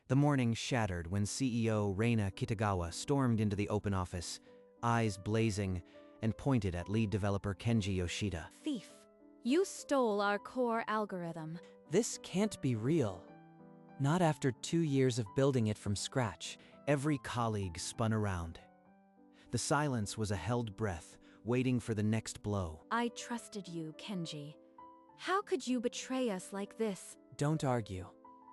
The morning shattered when CEO Reina Kitagawa stormed into the open office, eyes blazing, and pointed at lead developer Kenji Yoshida. Thief. You stole our core algorithm. This can't be real. Not after 2 years of building it from scratch. Every colleague spun around. The silence was a held breath, waiting for the next blow. I trusted you, Kenji. How could you betray us like this? Don't argue.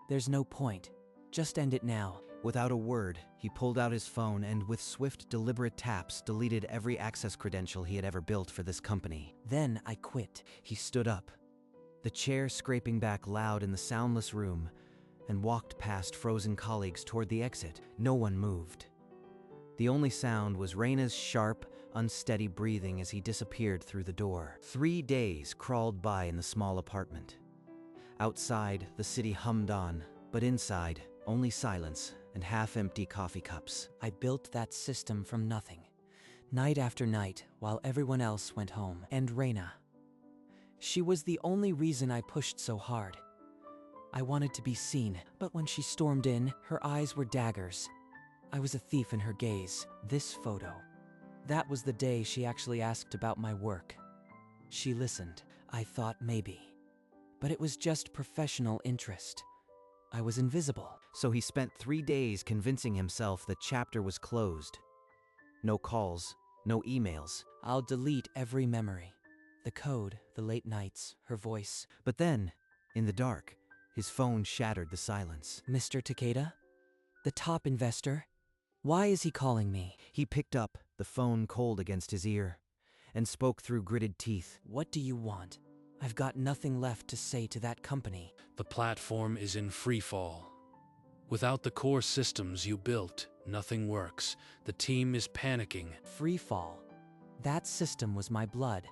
There's no point. Just end it now. Without a word, he pulled out his phone and with swift, deliberate taps deleted every access credential he had ever built for this company. Then I quit. He stood up, the chair scraping back loud in the soundless room, and walked past frozen colleagues toward the exit. No one moved. The only sound was Reina's sharp, unsteady breathing as he disappeared through the door. 3 days crawled by in the small apartment. Outside, the city hummed on, but inside, only silence and half-empty coffee cups. I built that system from nothing, night after night, while everyone else went home. And Reina. She was the only reason I pushed so hard. I wanted to be seen, but when she stormed in, her eyes were daggers. I was a thief in her gaze. This photo. That was the day she actually asked about my work. She listened. I thought maybe. But it was just professional interest. I was invisible. So he spent 3 days convincing himself the chapter was closed. No calls, no emails. I'll delete every memory. The code, the late nights, her voice. But then, in the dark, his phone shattered the silence. Mr. Takeda? The top investor? Why is he calling me? He picked up, the phone cold against his ear, and spoke through gritted teeth. What do you want? I've got nothing left to say to that company. The platform is in freefall. Without the core systems you built, nothing works. The team is panicking. Free fall. That system was my blood.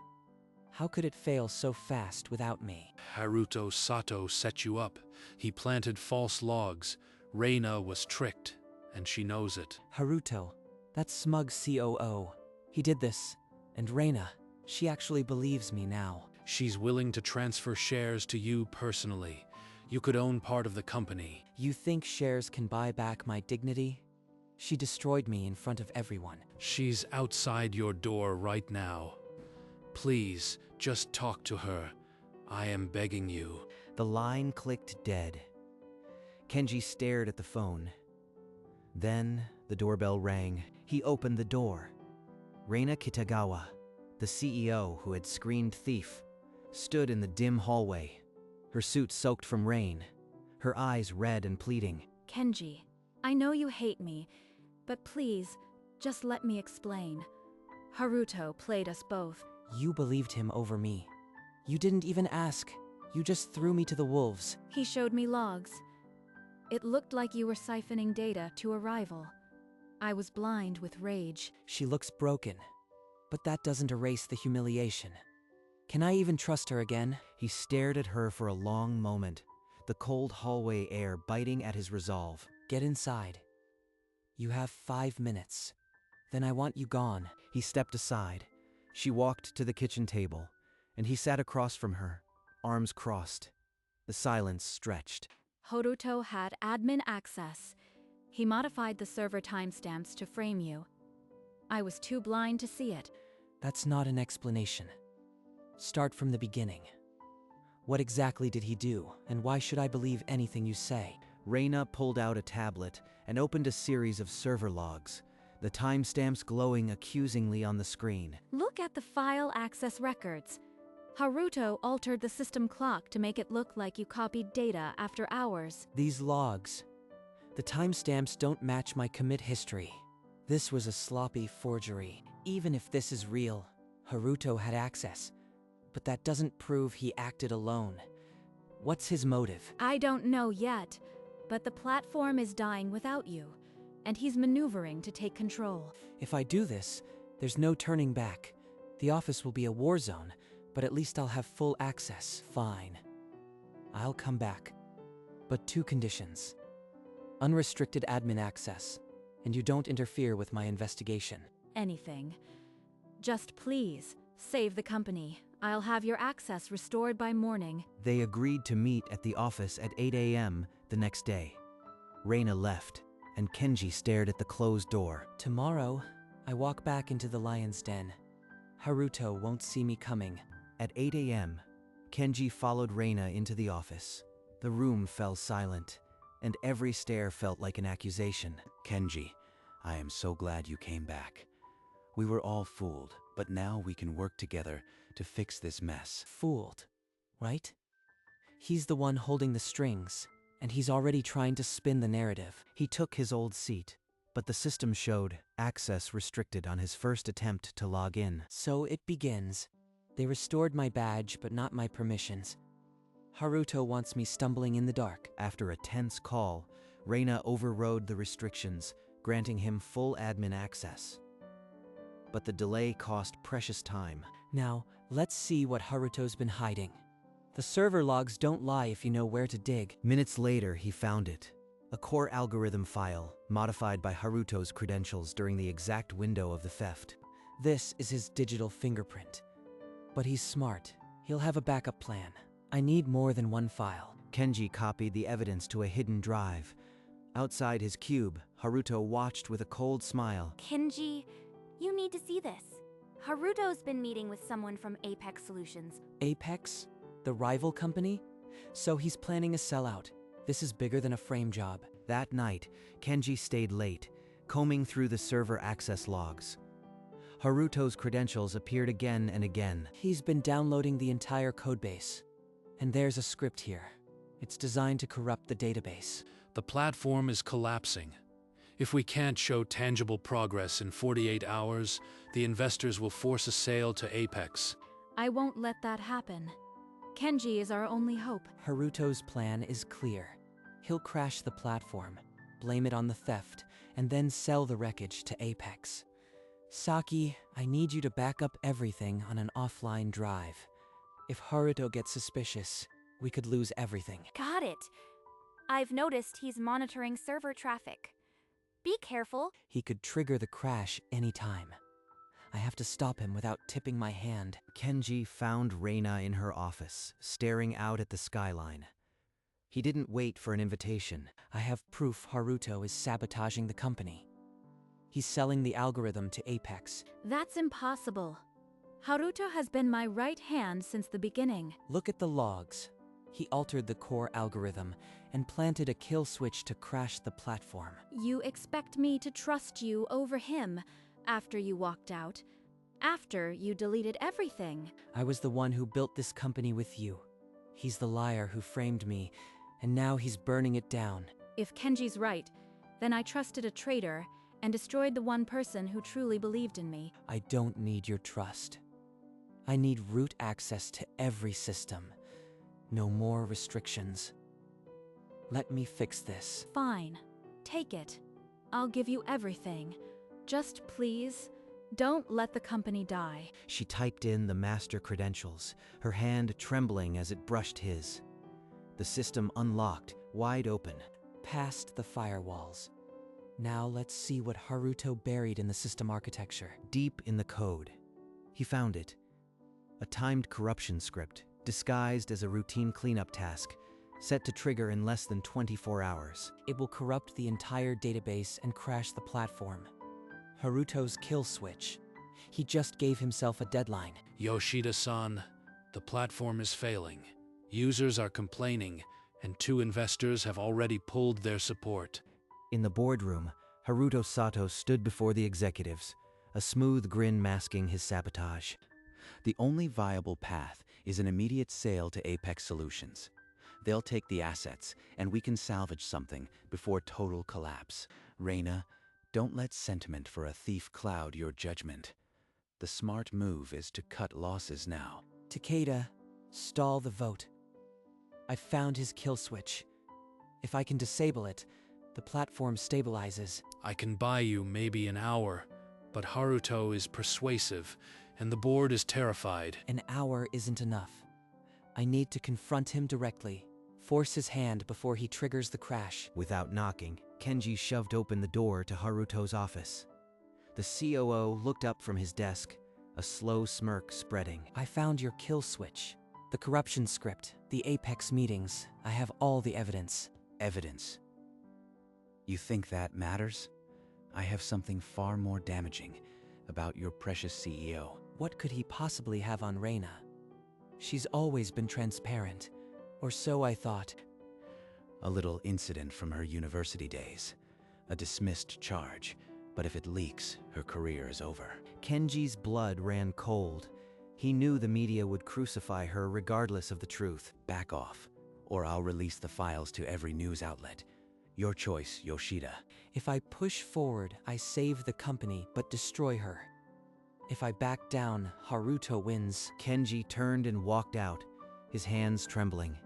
How could it fail so fast without me? Haruto Sato set you up. He planted false logs. Reina was tricked, and she knows it. Haruto, that smug COO. He did this. And Reina, she actually believes me now. She's willing to transfer shares to you personally. You could own part of the company. You think shares can buy back my dignity? She destroyed me in front of everyone. She's outside your door right now. Please, just talk to her. I am begging you. The line clicked dead. Kenji stared at the phone. Then the doorbell rang. He opened the door. Reina Kitagawa, the CEO who had screened thief, stood in the dim hallway, her suit soaked from rain, her eyes red and pleading. Kenji, I know you hate me, but please, just let me explain. Haruto played us both. You believed him over me. You didn't even ask. You just threw me to the wolves. He showed me logs. It looked like you were siphoning data to a rival. I was blind with rage. She looks broken, but that doesn't erase the humiliation. Can I even trust her again? He stared at her for a long moment, the cold hallway air biting at his resolve. Get inside. You have 5 minutes. Then I want you gone. He stepped aside. She walked to the kitchen table, and he sat across from her, arms crossed. The silence stretched. Haruto had admin access. He modified the server timestamps to frame you. I was too blind to see it. That's not an explanation. Start from the beginning. What exactly did he do, and why should I believe anything you say? Reina pulled out a tablet and opened a series of server logs, the timestamps glowing accusingly on the screen. Look at the file access records. Haruto altered the system clock to make it look like you copied data after hours. These logs. The timestamps don't match my commit history. This was a sloppy forgery. Even if this is real, Haruto had access. But that doesn't prove he acted alone. What's his motive? I don't know yet, but the platform is dying without you, and he's maneuvering to take control. If I do this, there's no turning back. The office will be a war zone, but at least I'll have full access. Fine. I'll come back. But 2 conditions. Unrestricted admin access, and you don't interfere with my investigation. Anything. Just please, save the company. I'll have your access restored by morning. They agreed to meet at the office at 8 a.m. the next day. Reina left, and Kenji stared at the closed door. Tomorrow, I walk back into the lion's den. Haruto won't see me coming. At 8 a.m., Kenji followed Reina into the office. The room fell silent, and every stare felt like an accusation. Kenji, I am so glad you came back. We were all fooled, but now we can work together to fix this mess. Fooled, right? He's the one holding the strings, and he's already trying to spin the narrative. He took his old seat, but the system showed access restricted on his first attempt to log in. So it begins. They restored my badge, but not my permissions. Haruto wants me stumbling in the dark. After a tense call, Reina overrode the restrictions, granting him full admin access. But the delay cost precious time. Now, let's see what Haruto's been hiding. The server logs don't lie if you know where to dig. Minutes later, he found it. A core algorithm file, modified by Haruto's credentials during the exact window of the theft. This is his digital fingerprint. But he's smart. He'll have a backup plan. I need more than one file. Kenji copied the evidence to a hidden drive. Outside his cube, Haruto watched with a cold smile. Kenji, you need to see this. Haruto's been meeting with someone from Apex Solutions. Apex? The rival company? So he's planning a sellout. This is bigger than a frame job. That night, Kenji stayed late, combing through the server access logs. Haruto's credentials appeared again and again. He's been downloading the entire codebase. And there's a script here. It's designed to corrupt the database. The platform is collapsing. If we can't show tangible progress in 48 hours, the investors will force a sale to Apex. I won't let that happen. Kenji is our only hope. Haruto's plan is clear. He'll crash the platform, blame it on the theft, and then sell the wreckage to Apex. Saki, I need you to back up everything on an offline drive. If Haruto gets suspicious, we could lose everything. Got it. I've noticed he's monitoring server traffic. Be careful. He could trigger the crash anytime. I have to stop him without tipping my hand. Kenji found Reina in her office, staring out at the skyline. He didn't wait for an invitation. I have proof Haruto is sabotaging the company. He's selling the algorithm to Apex. That's impossible. Haruto has been my right hand since the beginning. Look at the logs. He altered the core algorithm and planted a kill switch to crash the platform. You expect me to trust you over him after you walked out, after you deleted everything. I was the one who built this company with you. He's the liar who framed me, and now he's burning it down. If Kenji's right, then I trusted a traitor and destroyed the one person who truly believed in me. I don't need your trust. I need root access to every system. No more restrictions. Let me fix this. Fine. Take it. I'll give you everything. Just please, don't let the company die. She typed in the master credentials, her hand trembling as it brushed his. The system unlocked, wide open. Past the firewalls. Now let's see what Haruto buried in the system architecture. Deep in the code, he found it. A timed corruption script, disguised as a routine cleanup task, set to trigger in less than 24 hours. It will corrupt the entire database and crash the platform. Haruto's kill switch. He just gave himself a deadline. Yoshida-san, the platform is failing. Users are complaining, and 2 investors have already pulled their support. In the boardroom, Haruto Sato stood before the executives, a smooth grin masking his sabotage. The only viable path is an immediate sale to Apex Solutions. They'll take the assets, and we can salvage something before total collapse. Reina, don't let sentiment for a thief cloud your judgment. The smart move is to cut losses now. Takeda, stall the vote. I found his kill switch. If I can disable it, the platform stabilizes. I can buy you maybe an hour, but Haruto is persuasive, and the board is terrified. An hour isn't enough. I need to confront him directly, force his hand before he triggers the crash. Without knocking, Kenji shoved open the door to Haruto's office. The COO looked up from his desk, a slow smirk spreading. I found your kill switch, the corruption script, the Apex meetings. I have all the evidence. Evidence. You think that matters? I have something far more damaging about your precious CEO. What could he possibly have on Reina? She's always been transparent, or so I thought. A little incident from her university days. A dismissed charge, but if it leaks, her career is over. Kenji's blood ran cold. He knew the media would crucify her regardless of the truth. Back off, or I'll release the files to every news outlet. Your choice, Yoshida. If I push forward, I save the company but destroy her. If I back down, Haruto wins. Kenji turned and walked out, his hands trembling.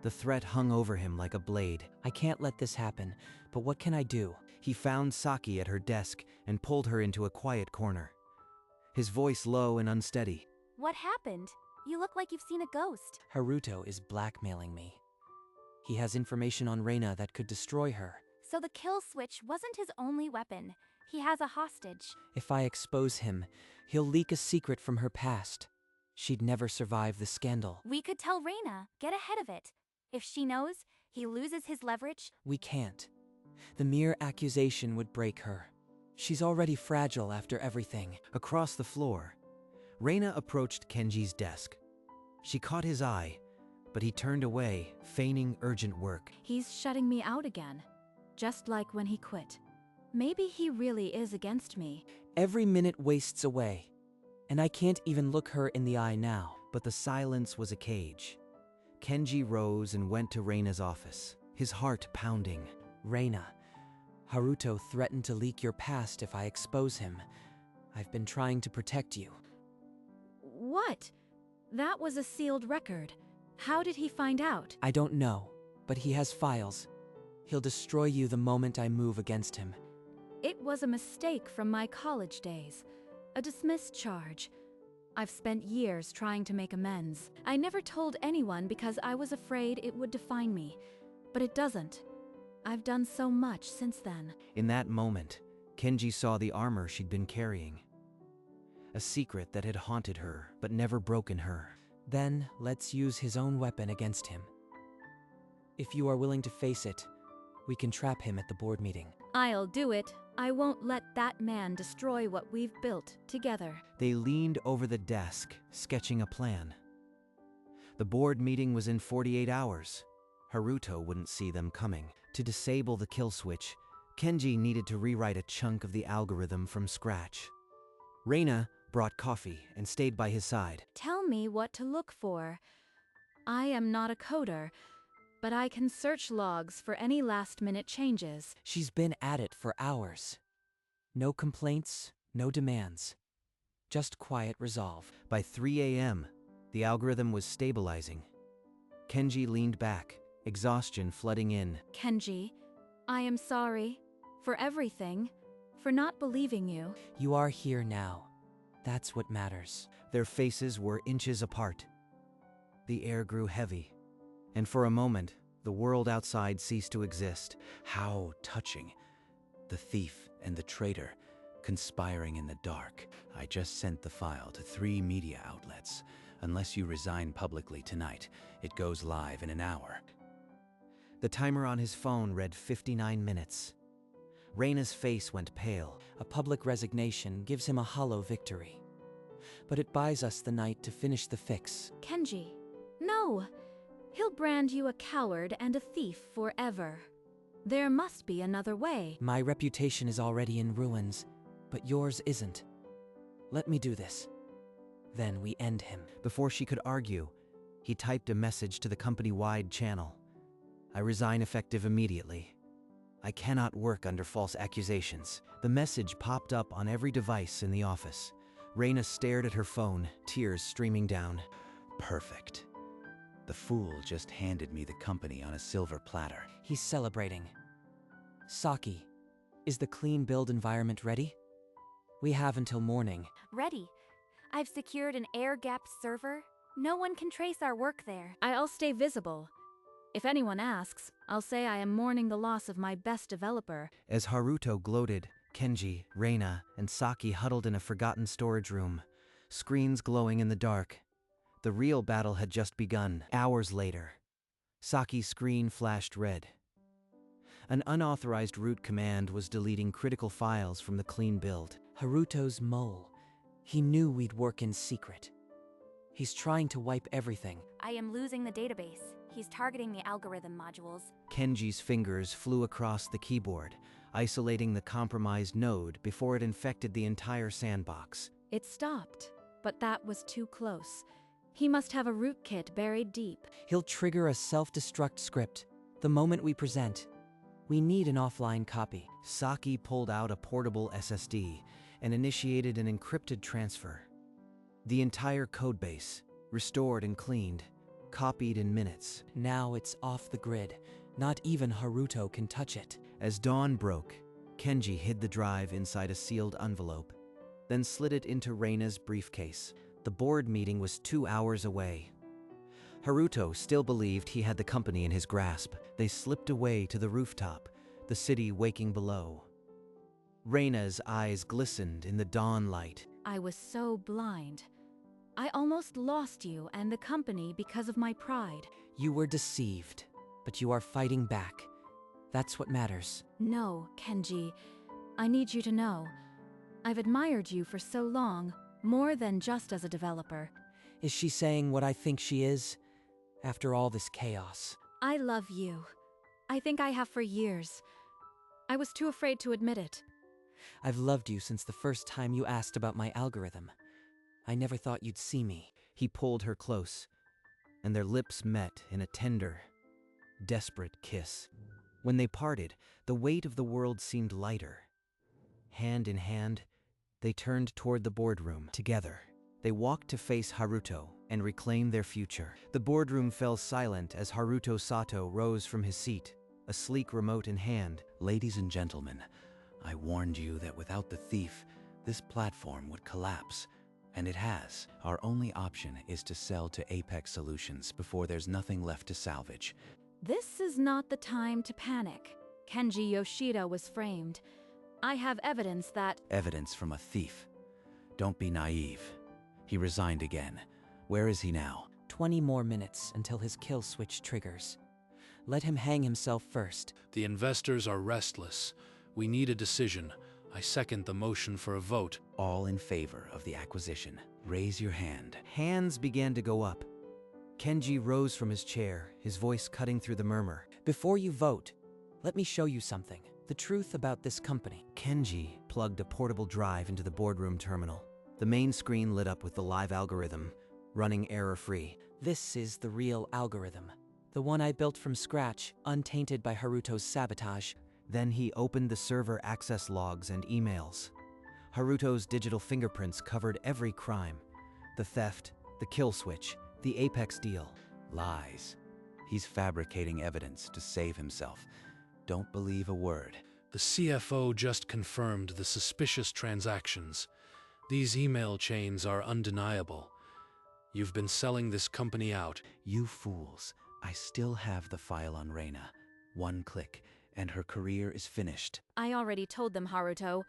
The threat hung over him like a blade. I can't let this happen, but what can I do? He found Saki at her desk and pulled her into a quiet corner. His voice low and unsteady. What happened? You look like you've seen a ghost. Haruto is blackmailing me. He has information on Reina that could destroy her. So the kill switch wasn't his only weapon. He has a hostage. If I expose him, he'll leak a secret from her past. She'd never survive the scandal. We could tell Reina, get ahead of it. If she knows, he loses his leverage. We can't. The mere accusation would break her. She's already fragile after everything. Across the floor, Reina approached Kenji's desk. She caught his eye, but he turned away, feigning urgent work. He's shutting me out again, just like when he quit. Maybe he really is against me. Every minute wastes away, and I can't even look her in the eye now. But the silence was a cage. Kenji rose and went to Reina's office, his heart pounding. Reina, Haruto threatened to leak your past if I expose him. I've been trying to protect you. What? That was a sealed record. How did he find out? I don't know, but he has files. He'll destroy you the moment I move against him. It was a mistake from my college days. A dismissed charge. I've spent years trying to make amends. I never told anyone because I was afraid it would define me. But it doesn't. I've done so much since then. In that moment, Kenji saw the armor she'd been carrying. A secret that had haunted her, but never broken her. Then, let's use his own weapon against him. If you are willing to face it, we can trap him at the board meeting. I'll do it. I won't let that man destroy what we've built together. They leaned over the desk, sketching a plan. The board meeting was in 48 hours. Haruto wouldn't see them coming. To disable the kill switch, Kenji needed to rewrite a chunk of the algorithm from scratch. Reina brought coffee and stayed by his side. Tell me what to look for. I am not a coder, but I can search logs for any last-minute changes. She's been at it for hours. No complaints, no demands. Just quiet resolve. By 3 a.m., the algorithm was stabilizing. Kenji leaned back, exhaustion flooding in. Kenji, I am sorry for everything, for not believing you. You are here now. That's what matters. Their faces were inches apart. The air grew heavy, and for a moment, the world outside ceased to exist. How touching. The thief and the traitor conspiring in the dark. I just sent the file to 3 media outlets. Unless you resign publicly tonight, it goes live in an hour. The timer on his phone read 59 minutes. Reina's face went pale. A public resignation gives him a hollow victory. But it buys us the night to finish the fix. Kenji, no! He'll brand you a coward and a thief forever. There must be another way. My reputation is already in ruins, but yours isn't. Let me do this. Then we end him. Before she could argue, he typed a message to the company-wide channel. I resign effective immediately. I cannot work under false accusations. The message popped up on every device in the office. Reina stared at her phone, tears streaming down. Perfect. The fool just handed me the company on a silver platter. He's celebrating. Saki, is the clean build environment ready? We have until morning. Ready. I've secured an air-gapped server. No one can trace our work there. I'll stay visible. If anyone asks, I'll say I am mourning the loss of my best developer. As Haruto gloated, Kenji, Reina, and Saki huddled in a forgotten storage room, screens glowing in the dark. The real battle had just begun. Hours later, Saki's screen flashed red. An unauthorized root command was deleting critical files from the clean build. Haruto's mole. He knew we'd work in secret. He's trying to wipe everything. I am losing the database. He's targeting the algorithm modules. Kenji's fingers flew across the keyboard, isolating the compromised node before it infected the entire sandbox. It stopped, but that was too close. He must have a rootkit buried deep. He'll trigger a self-destruct script the moment we present. We need an offline copy. Saki pulled out a portable SSD and initiated an encrypted transfer. The entire codebase, restored and cleaned, copied in minutes. Now it's off the grid. Not even Haruto can touch it. As dawn broke, Kenji hid the drive inside a sealed envelope, then slid it into Reina's briefcase. The board meeting was 2 hours away. Haruto still believed he had the company in his grasp. They slipped away to the rooftop, the city waking below. Reina's eyes glistened in the dawn light. I was so blind. I almost lost you and the company because of my pride. You were deceived, but you are fighting back. That's what matters. No, Kenji. I need you to know. I've admired you for so long, more than just as a developer. Is she saying what I think she is? After all this chaos. I love you. I think I have for years. I was too afraid to admit it. I've loved you since the first time you asked about my algorithm. I never thought you'd see me. He pulled her close, and their lips met in a tender, desperate kiss. When they parted, the weight of the world seemed lighter. Hand in hand, they turned toward the boardroom together. They walked to face Haruto and reclaim their future. The boardroom fell silent as Haruto Sato rose from his seat, a sleek remote in hand. Ladies and gentlemen, I warned you that without the thief, this platform would collapse. And it has. Our only option is to sell to Apex Solutions before there's nothing left to salvage. This is not the time to panic. Kenji Yoshida was framed. I have evidence that— Evidence from a thief. Don't be naive. He resigned again. Where is he now? 20 more minutes until his kill switch triggers. Let him hang himself first. The investors are restless. We need a decision. I second the motion for a vote. All in favor of the acquisition. Raise your hand. Hands began to go up. Kenji rose from his chair, his voice cutting through the murmur. Before you vote, let me show you something. The truth about this company. Kenji plugged a portable drive into the boardroom terminal. The main screen lit up with the live algorithm, running error-free. This is the real algorithm. The one I built from scratch, untainted by Haruto's sabotage. Then he opened the server access logs and emails. Haruto's digital fingerprints covered every crime. The theft, the kill switch, the Apex deal. Lies. He's fabricating evidence to save himself. Don't believe a word. The CFO just confirmed the suspicious transactions. These email chains are undeniable. You've been selling this company out. You fools. I still have the file on Reina. One click, and her career is finished. I already told them, Haruto.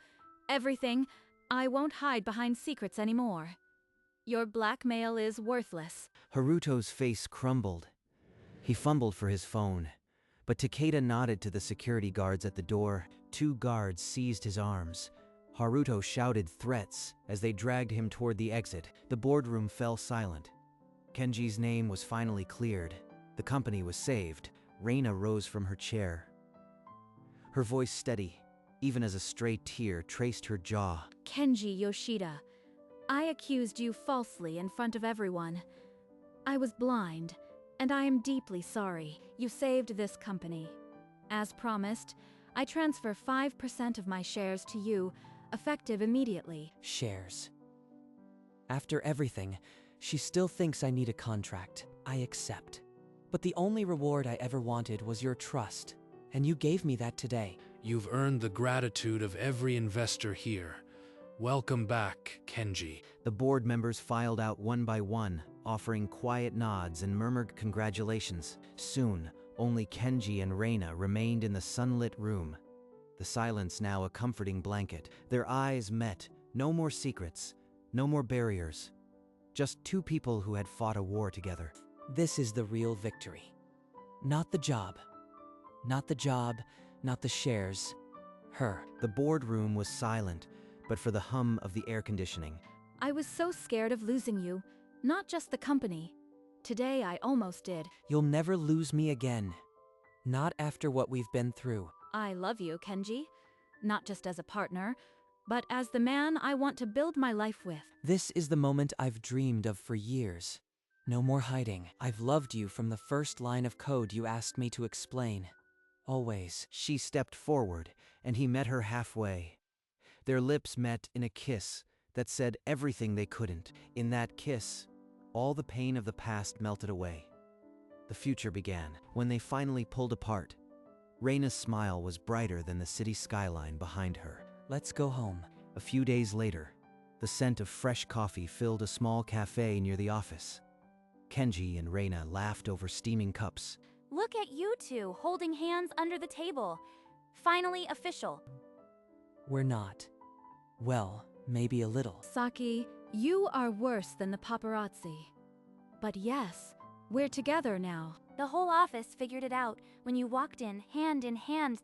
Everything. I won't hide behind secrets anymore. Your blackmail is worthless. Haruto's face crumbled. He fumbled for his phone, but Takeda nodded to the security guards at the door. 2 guards seized his arms. Haruto shouted threats as they dragged him toward the exit. The boardroom fell silent. Kenji's name was finally cleared. The company was saved. Reina rose from her chair, her voice steady, even as a stray tear traced her jaw. Kenji Yoshida, I accused you falsely in front of everyone. I was blind, and I am deeply sorry. You saved this company. As promised, I transfer 5% of my shares to you, effective immediately. Shares. After everything, she still thinks I need a contract. I accept. But the only reward I ever wanted was your trust, and you gave me that today. You've earned the gratitude of every investor here. Welcome back, Kenji. The board members filed out one by one, offering quiet nods and murmured congratulations. Soon, only Kenji and Reina remained in the sunlit room, the silence now a comforting blanket. Their eyes met. No more secrets, no more barriers. Just 2 people who had fought a war together. This is the real victory. Not the job. Not the job, not the shares. Her. The boardroom was silent, but for the hum of the air conditioning. I was so scared of losing you, not just the company. Today I almost did. You'll never lose me again. Not after what we've been through. I love you, Kenji. Not just as a partner, but as the man I want to build my life with. This is the moment I've dreamed of for years. No more hiding. I've loved you from the first line of code you asked me to explain. Always. She stepped forward, and he met her halfway. Their lips met in a kiss that said everything they couldn't. In that kiss, all the pain of the past melted away. The future began. When they finally pulled apart, Reina's smile was brighter than the city skyline behind her. Let's go home. A few days later, the scent of fresh coffee filled a small cafe near the office. Kenji and Reina laughed over steaming cups. Look at you two holding hands under the table. Finally official. We're not. Well, maybe a little. Saki, you are worse than the paparazzi. But yes, we're together now. The whole office figured it out when you walked in hand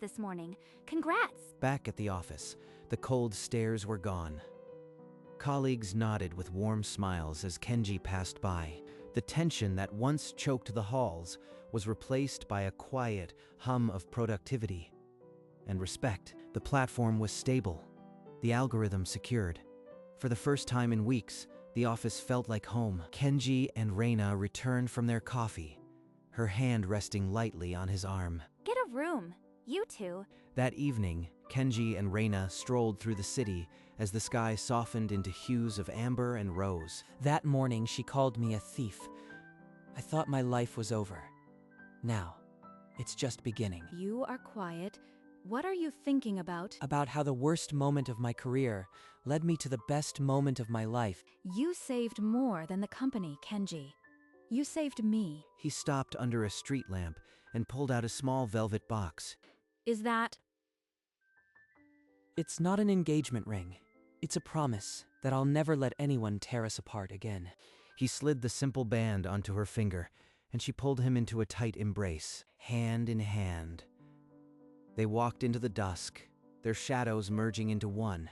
this morning. Congrats! Back at the office, the cold stares were gone. Colleagues nodded with warm smiles as Kenji passed by. The tension that once choked the halls was replaced by a quiet hum of productivity and respect. The platform was stable, the algorithm secured. For the first time in weeks, the office felt like home. Kenji and Reina returned from their coffee, her hand resting lightly on his arm. Get a room, you two. That evening, Kenji and Reina strolled through the city as the sky softened into hues of amber and rose. That morning she called me a thief. I thought my life was over. Now, it's just beginning. You are quiet. What are you thinking about? About how the worst moment of my career led me to the best moment of my life. You saved more than the company, Kenji. You saved me. He stopped under a street lamp and pulled out a small velvet box. Is that... It's not an engagement ring. It's a promise that I'll never let anyone tear us apart again. He slid the simple band onto her finger, and she pulled him into a tight embrace, hand in hand. They walked into the dusk, their shadows merging into one.